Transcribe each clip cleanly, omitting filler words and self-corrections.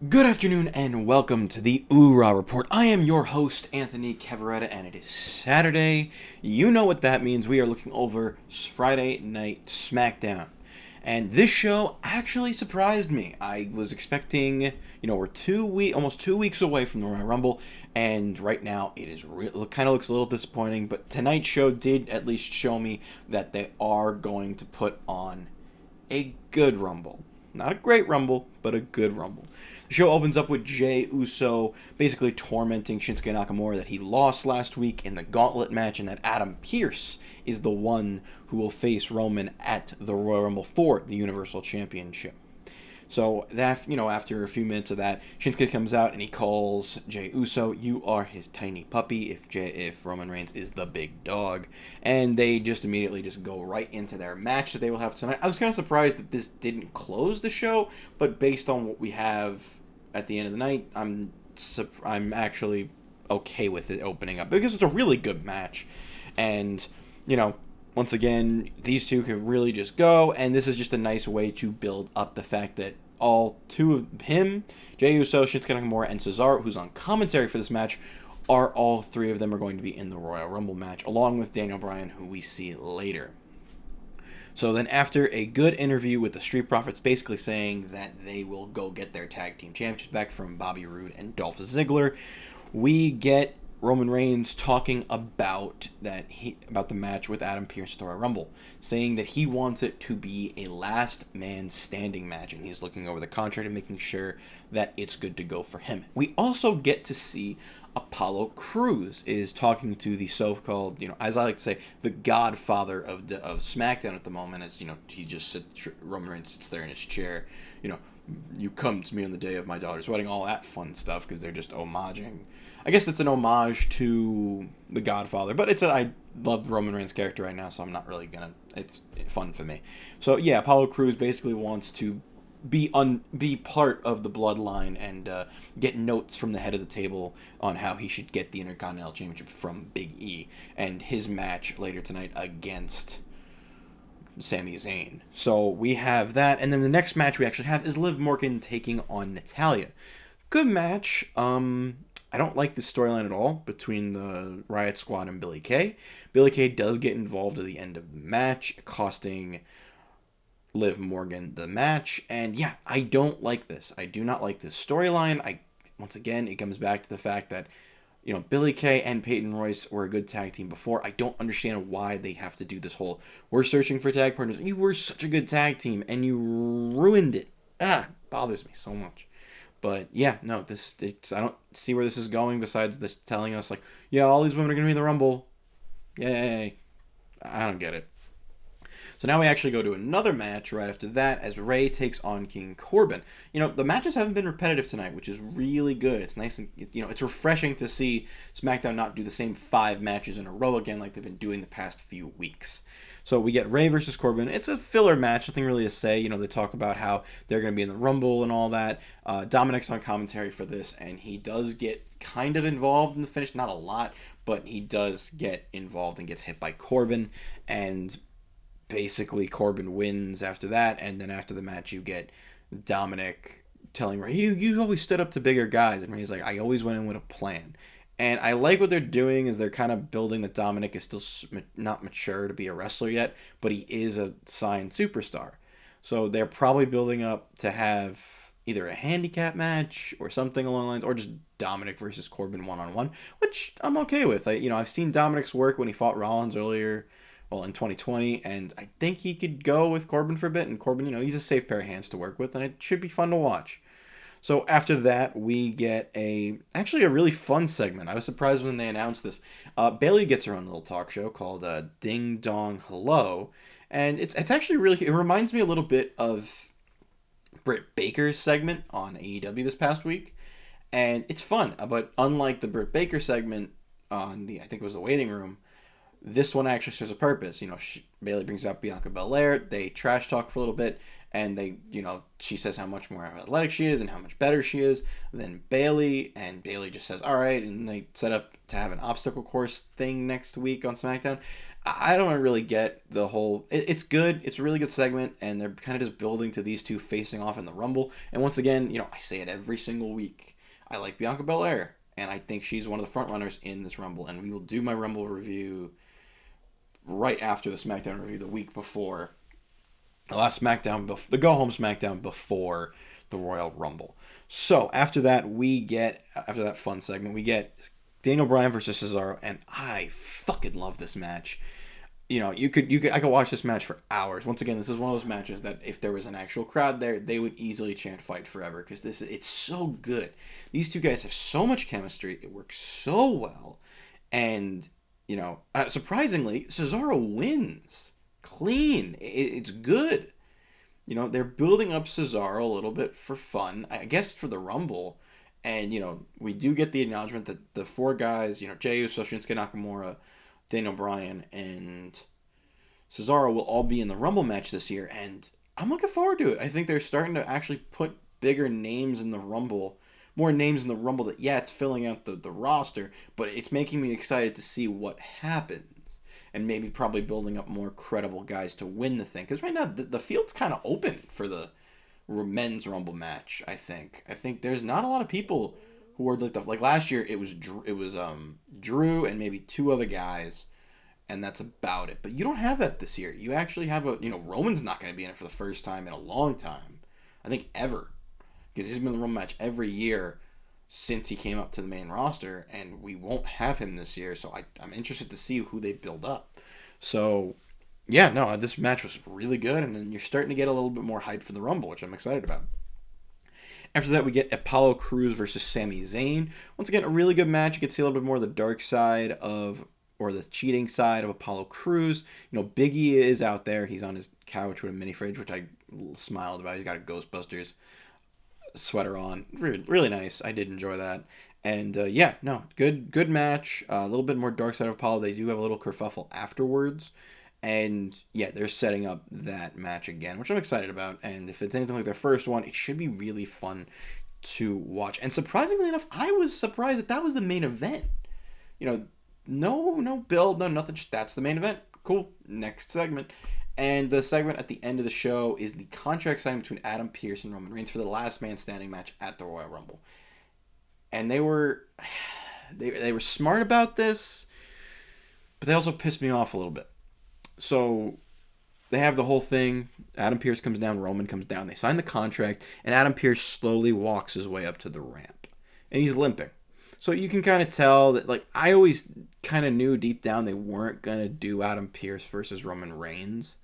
Good afternoon and welcome to the OOH-RAH Report. I am your host, Anthony Cavaretta, and it is Saturday. You know what that means. We are looking over Friday Night SmackDown. And this show actually surprised me. I was expecting, we're almost 2 weeks away from the Royal Rumble, and right now it kind of looks a little disappointing, but tonight's show did at least show me that they are going to put on a good Rumble. Not a great Rumble, but a good Rumble. The show opens up with Jey Uso basically tormenting Shinsuke Nakamura that he lost last week in the Gauntlet match, and that Adam Pearce is the one who will face Roman at the Royal Rumble for the Universal Championship. So that, after a few minutes of that, Shinsuke comes out and he calls Jey Uso, "You are his tiny puppy," if Roman Reigns is the big dog. And they just immediately just go right into their match that they will have tonight. I was kind of surprised that this didn't close the show, but based on what we have at the end of the night, I'm actually okay with it opening up because it's a really good match. And, once again, these two could really just go, and this is just a nice way to build up the fact that all two of him, Jey Uso, Shinsuke Nakamura, and Cesaro, who's on commentary for this match, all three of them are going to be in the Royal Rumble match, along with Daniel Bryan, who we see later. So then after a good interview with the Street Profits basically saying that they will go get their tag team championships back from Bobby Roode and Dolph Ziggler, we get Roman Reigns talking about the match with Adam Pearce at the Royal Rumble, saying that he wants it to be a last man standing match, and he's looking over the contract and making sure that it's good to go for him. We also get to see Apollo Crews is talking to the so-called, as I like to say, the godfather of SmackDown at the moment, as, Roman Reigns sits there in his chair, "You come to me on the day of my daughter's wedding," all that fun stuff, because they're just homaging. I guess it's an homage to the Godfather, but I love Roman Reigns' character right now, so I'm not really it's fun for me. So yeah, Apollo Crews basically wants to be part of the bloodline and get notes from the head of the table on how he should get the Intercontinental Championship from Big E and his match later tonight against Sami Zayn. So we have that, and then the next match we actually have is Liv Morgan taking on Natalya. Good match. I don't like the storyline at all between the Riot Squad and Billie Kay. Billie Kay does get involved at the end of the match, costing Liv Morgan the match, and yeah, I don't like this. I do not like this storyline. Once again, it comes back to the fact that Billie Kay and Peyton Royce were a good tag team before. I don't understand why they have to do this whole, we're searching for tag partners. You were such a good tag team, and you ruined it. Bothers me so much. But yeah, no, I don't see where this is going besides this telling us, all these women are going to be in the Rumble. Yay. I don't get it. So now we actually go to another match right after that as Rey takes on King Corbin. The matches haven't been repetitive tonight, which is really good. It's nice and, it's refreshing to see SmackDown not do the same 5 matches in a row again like they've been doing the past few weeks. So we get Rey versus Corbin. It's a filler match, nothing really to say. They talk about how they're going to be in the Rumble and all that. Dominik's on commentary for this, and he does get kind of involved in the finish. Not a lot, but he does get involved and gets hit by Corbin, and basically Corbin wins after that, and then after the match you get Dominik telling Rey, you always stood up to bigger guys, and Rey's like, I always went in with a plan. And I like what they're doing is they're kind of building that Dominik is still not mature to be a wrestler yet, but he is a signed superstar. So they're probably building up to have either a handicap match or something along the lines, or just Dominik versus Corbin one-on-one, which I'm okay with. I've seen Dominik's work when he fought Rollins earlier, in 2020, and I think he could go with Corbin for a bit, and Corbin, he's a safe pair of hands to work with, and it should be fun to watch. So after that, we get actually a really fun segment. I was surprised when they announced this. Bayley gets her own little talk show called Ding Dong Hello, and it's actually it reminds me a little bit of Britt Baker's segment on AEW this past week, and it's fun, but unlike the Britt Baker segment on I think it was the Waiting Room, This one actually serves a purpose. Bayley brings out Bianca Belair. They trash talk for a little bit, and she says how much more athletic she is and how much better she is than Bayley, and Bayley just says, all right, and they set up to have an obstacle course thing next week on SmackDown. I don't really get the whole... It's good. It's a really good segment, and they're kind of just building to these two facing off in the Rumble. And once again, I say it every single week. I like Bianca Belair, and I think she's one of the front runners in this Rumble, and we will do my Rumble review right after the SmackDown review the week before the last SmackDown, the go-home SmackDown before the Royal Rumble. So after that fun segment, we get Daniel Bryan versus Cesaro, and I fucking love this match. I could watch this match for hours. Once again, this is one of those matches that if there was an actual crowd there, they would easily chant "Fight Forever" because it's so good. These two guys have so much chemistry. It works so well, and surprisingly, Cesaro wins clean. It's good. They're building up Cesaro a little bit for fun, I guess, for the Rumble. And, we do get the acknowledgement that the four guys, Jey Uso, Shinsuke Nakamura, Daniel Bryan, and Cesaro will all be in the Rumble match this year. And I'm looking forward to it. I think they're starting to actually put bigger names in the Rumble. More names in the Rumble that, it's filling out the roster, but it's making me excited to see what happens. And maybe probably building up more credible guys to win the thing. Because right now, the field's kind of open for the men's Rumble match, I think. I think there's not a lot of people who are like last year, it was Drew and maybe two other guys, and that's about it. But you don't have that this year. You actually have Roman's not going to be in it for the first time in a long time. I think ever. Because he's been in the Rumble match every year since he came up to the main roster, and we won't have him this year, so I'm interested to see who they build up. So, this match was really good, and then you're starting to get a little bit more hype for the Rumble, which I'm excited about. After that, we get Apollo Crews versus Sami Zayn. Once again, a really good match. You can see a little bit more of the dark side or the cheating side of Apollo Crews. Big E is out there. He's on his couch with a mini fridge, which I smiled about. He's got a Ghostbusters sweater on. Really, really nice. I did enjoy that. And good match. A little bit more dark side of Apollo. They do have a little kerfuffle afterwards. And they're setting up that match again, which I'm excited about. And if it's anything like their first one, it should be really fun to watch. And surprisingly enough, I was surprised that was the main event. No build, no nothing. Just that's the main event. Cool. Next segment. And the segment at the end of the show is the contract signing between Adam Pearce and Roman Reigns for the last man standing match at the Royal Rumble. And they were smart about this, but they also pissed me off a little bit. So they have the whole thing. Adam Pearce comes down, Roman comes down. They sign the contract, and Adam Pearce slowly walks his way up to the ramp. And he's limping. So you can kind of tell that, I always kind of knew deep down they weren't going to do Adam Pearce versus Roman Reigns.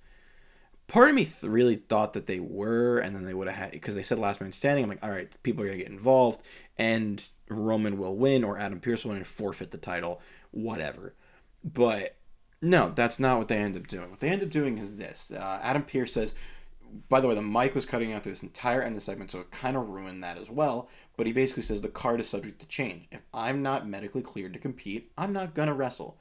Part of me really thought that they were, and then they would have had, because they said last man standing. I'm like, all right, people are going to get involved, and Roman will win, or Adam Pearce will win and forfeit the title, whatever. But no, that's not what they end up doing. What they end up doing is this. Adam Pearce says, by the way, the mic was cutting out through this entire end of the segment, so it kind of ruined that as well. But he basically says the card is subject to change. If I'm not medically cleared to compete, I'm not going to wrestle.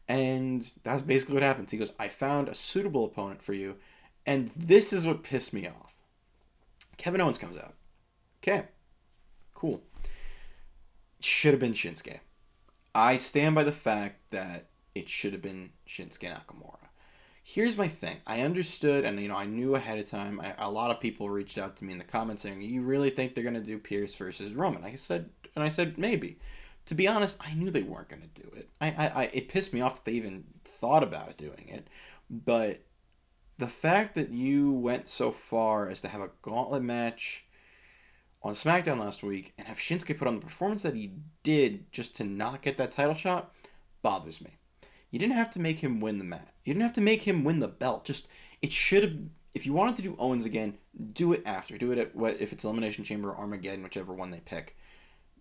And that's basically what happens. He goes, I found a suitable opponent for you. And this is what pissed me off. Kevin Owens comes out. Okay. Cool. Should have been Shinsuke. I stand by the fact that it should have been Shinsuke Nakamura. Here's my thing. I understood, and I knew ahead of time. A lot of people reached out to me in the comments saying, "You really think they're gonna do Pearce versus Roman?" I said maybe. To be honest, I knew they weren't gonna do it. It pissed me off that they even thought about doing it. But the fact that you went so far as to have a gauntlet match on SmackDown last week and have Shinsuke put on the performance that he did just to not get that title shot bothers me. You didn't have to make him win the match. You didn't have to make him win the belt. It should have. If you wanted to do Owens again, do it after. Do it at if it's Elimination Chamber or Armageddon, whichever one they pick.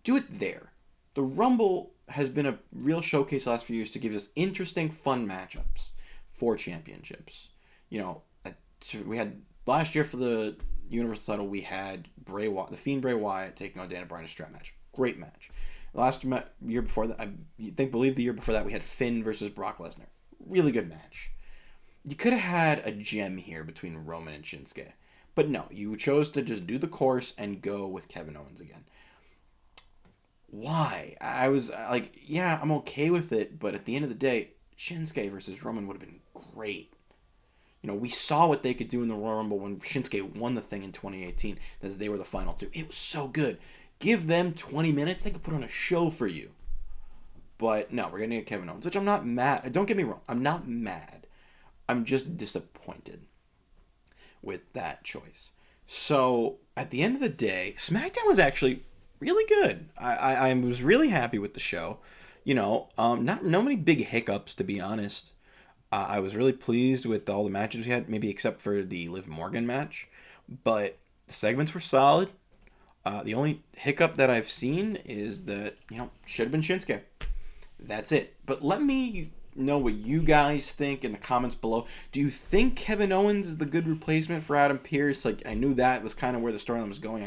Do it there. The Rumble has been a real showcase the last few years to give us interesting, fun matchups for championships. We had last year for the Universal title, we had the Fiend Bray Wyatt taking on Daniel Bryan in a strap match. Great match. Last year before that, believe the year before that, we had Finn versus Brock Lesnar. Really good match. You could have had a gem here between Roman and Shinsuke. But no, you chose to just do the course and go with Kevin Owens again. Why? I was like, yeah, I'm okay with it, but at the end of the day, Shinsuke versus Roman would have been great. We saw what they could do in the Royal Rumble when Shinsuke won the thing in 2018, as they were the final two. It was so good. Give them 20 minutes, they could put on a show for you. But no, we're going to get Kevin Owens, which I'm not mad. Don't get me wrong, I'm not mad. I'm just disappointed with that choice. So, at the end of the day, SmackDown was actually really good. I was really happy with the show. Not no many big hiccups, to be honest. I was really pleased with all the matches we had, maybe except for the Liv Morgan match. But the segments were solid. The only hiccup that I've seen is that, should have been Shinsuke. That's it. But let me know what you guys think in the comments below. Do you think Kevin Owens is the good replacement for Adam Pearce? Like, I knew that was kind of where the storyline was going.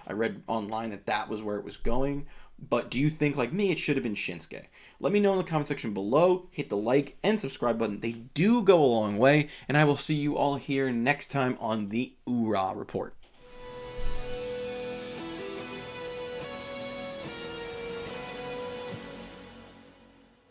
I read online that was where it was going. But do you think, like me, it should have been Shinsuke? Let me know in the comment section below. Hit the like and subscribe button. They do go a long way. And I will see you all here next time on the OOH-RAH Report.